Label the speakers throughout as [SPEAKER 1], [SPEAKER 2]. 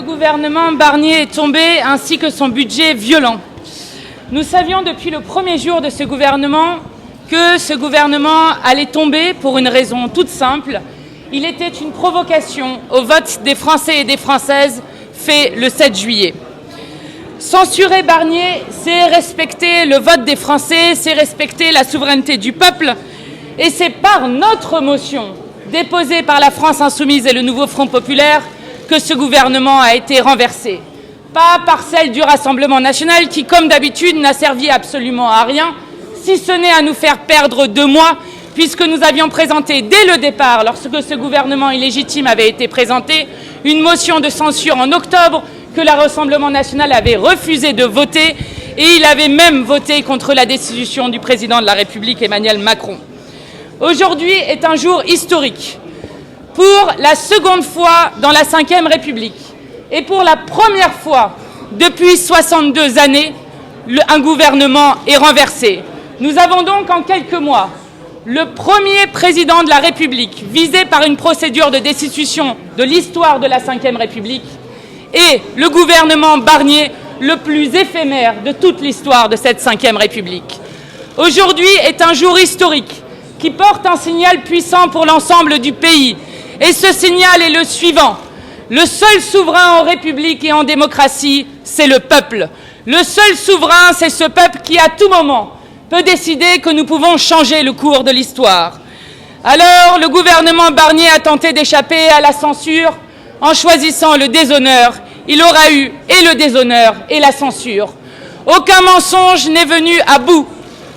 [SPEAKER 1] gouvernement Barnier est tombé, ainsi que son budget violent. Nous savions depuis le premier jour de ce gouvernement que ce gouvernement allait tomber pour une raison toute simple. Il était une provocation au vote des Français et des Françaises fait le 7 juillet. Censurer Barnier, c'est respecter le vote des Français, c'est respecter la souveraineté du peuple. Et c'est par notre motion, déposée par la France Insoumise et le Nouveau Front Populaire, que ce gouvernement a été renversé. Pas par celle du Rassemblement national qui, comme d'habitude, n'a servi absolument à rien, si ce n'est à nous faire perdre 2 mois, puisque nous avions présenté dès le départ, lorsque ce gouvernement illégitime avait été présenté, une motion de censure en octobre que le Rassemblement national avait refusé de voter, et il avait même voté contre la destitution du président de la République, Emmanuel Macron. Aujourd'hui est un jour historique. Pour la seconde fois dans la Ve République et pour la première fois depuis 62 années, un gouvernement est renversé. Nous avons donc en quelques mois le premier président de la République visé par une procédure de destitution de l'histoire de la Ve République et le gouvernement Barnier le plus éphémère de toute l'histoire de cette Ve République. Aujourd'hui est un jour historique qui porte un signal puissant pour l'ensemble du pays. Et ce signal est le suivant. Le seul souverain en République et en démocratie, c'est le peuple. Le seul souverain, c'est ce peuple qui, à tout moment, peut décider que nous pouvons changer le cours de l'histoire. Alors, le gouvernement Barnier a tenté d'échapper à la censure en choisissant le déshonneur. Il aura eu et le déshonneur et la censure. Aucun mensonge n'est venu à bout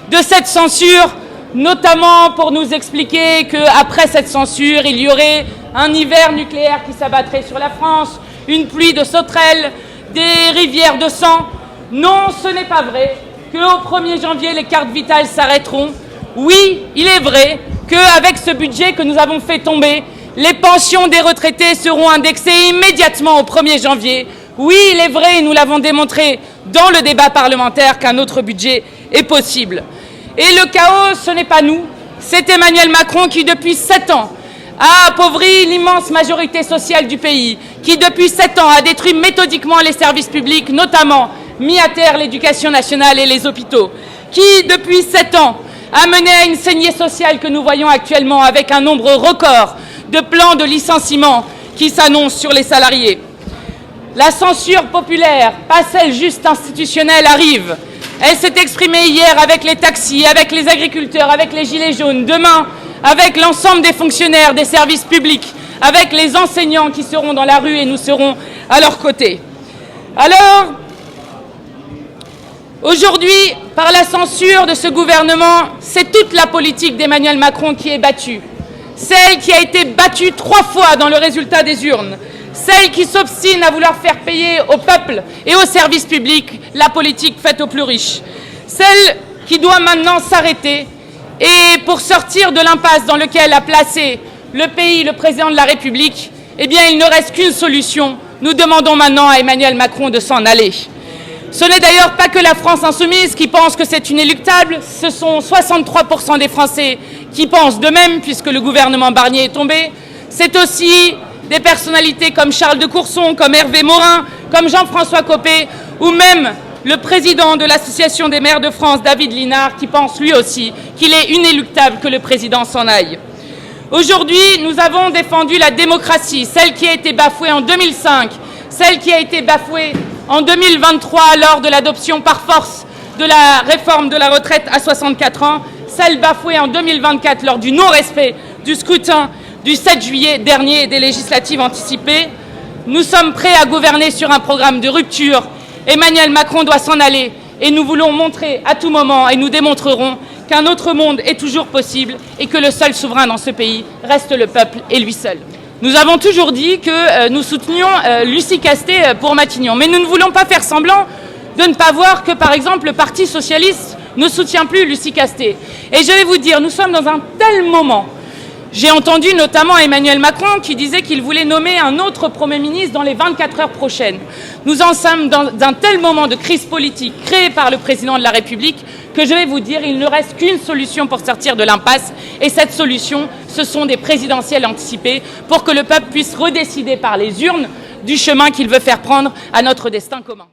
[SPEAKER 1] de cette censure, notamment pour nous expliquer qu'après cette censure, il y aurait un hiver nucléaire qui s'abattrait sur la France, une pluie de sauterelles, des rivières de sang. Non, ce n'est pas vrai qu'au 1er janvier, les cartes vitales s'arrêteront. Oui, il est vrai qu'avec ce budget que nous avons fait tomber, les pensions des retraités seront indexées immédiatement au 1er janvier. Oui, il est vrai, et nous l'avons démontré dans le débat parlementaire, qu'un autre budget est possible. Et le chaos, ce n'est pas nous, c'est Emmanuel Macron qui, depuis 7 ans, a appauvri l'immense majorité sociale du pays, qui, depuis 7 ans, a détruit méthodiquement les services publics, notamment mis à terre l'éducation nationale et les hôpitaux, qui, depuis 7 ans, a mené à une saignée sociale que nous voyons actuellement avec un nombre record de plans de licenciement qui s'annoncent sur les salariés. La censure populaire, pas celle juste institutionnelle, arrive. Elle s'est exprimée hier avec les taxis, avec les agriculteurs, avec les gilets jaunes. Demain, avec l'ensemble des fonctionnaires des services publics, avec les enseignants qui seront dans la rue et nous serons à leur côté. Alors, aujourd'hui, par la censure de ce gouvernement, c'est toute la politique d'Emmanuel Macron qui est battue. Celle qui a été battue 3 fois dans le résultat des urnes. Celle qui s'obstine à vouloir faire payer au peuple et aux services publics la politique faite aux plus riches. Celle qui doit maintenant s'arrêter et pour sortir de l'impasse dans laquelle a placé le pays, le président de la République, eh bien il ne reste qu'une solution. Nous demandons maintenant à Emmanuel Macron de s'en aller. Ce n'est d'ailleurs pas que la France Insoumise qui pense que c'est inéluctable, ce sont 63% des Français qui pensent de même puisque le gouvernement Barnier est tombé. C'est aussi des personnalités comme Charles de Courson, comme Hervé Morin, comme Jean-François Copé, ou même le président de l'Association des maires de France, David Linard, qui pense lui aussi qu'il est inéluctable que le président s'en aille. Aujourd'hui, nous avons défendu la démocratie, celle qui a été bafouée en 2005, celle qui a été bafouée en 2023 lors de l'adoption par force de la réforme de la retraite à 64 ans, celle bafouée en 2024 lors du non-respect du scrutin du 7 juillet dernier et des législatives anticipées. Nous sommes prêts à gouverner sur un programme de rupture. Emmanuel Macron doit s'en aller et nous voulons montrer à tout moment et nous démontrerons qu'un autre monde est toujours possible et que le seul souverain dans ce pays reste le peuple et lui seul. Nous avons toujours dit que nous soutenions Lucie Castet pour Matignon, mais nous ne voulons pas faire semblant de ne pas voir que, par exemple, le Parti socialiste ne soutient plus Lucie Castet. Et je vais vous dire, nous sommes dans un tel moment. J'ai entendu notamment Emmanuel Macron qui disait qu'il voulait nommer un autre Premier ministre dans les 24 heures prochaines. Nous en sommes dans un tel moment de crise politique créée par le président de la République que je vais vous dire, il ne reste qu'une solution pour sortir de l'impasse. Et cette solution, ce sont des présidentielles anticipées pour que le peuple puisse redécider par les urnes du chemin qu'il veut faire prendre à notre destin commun.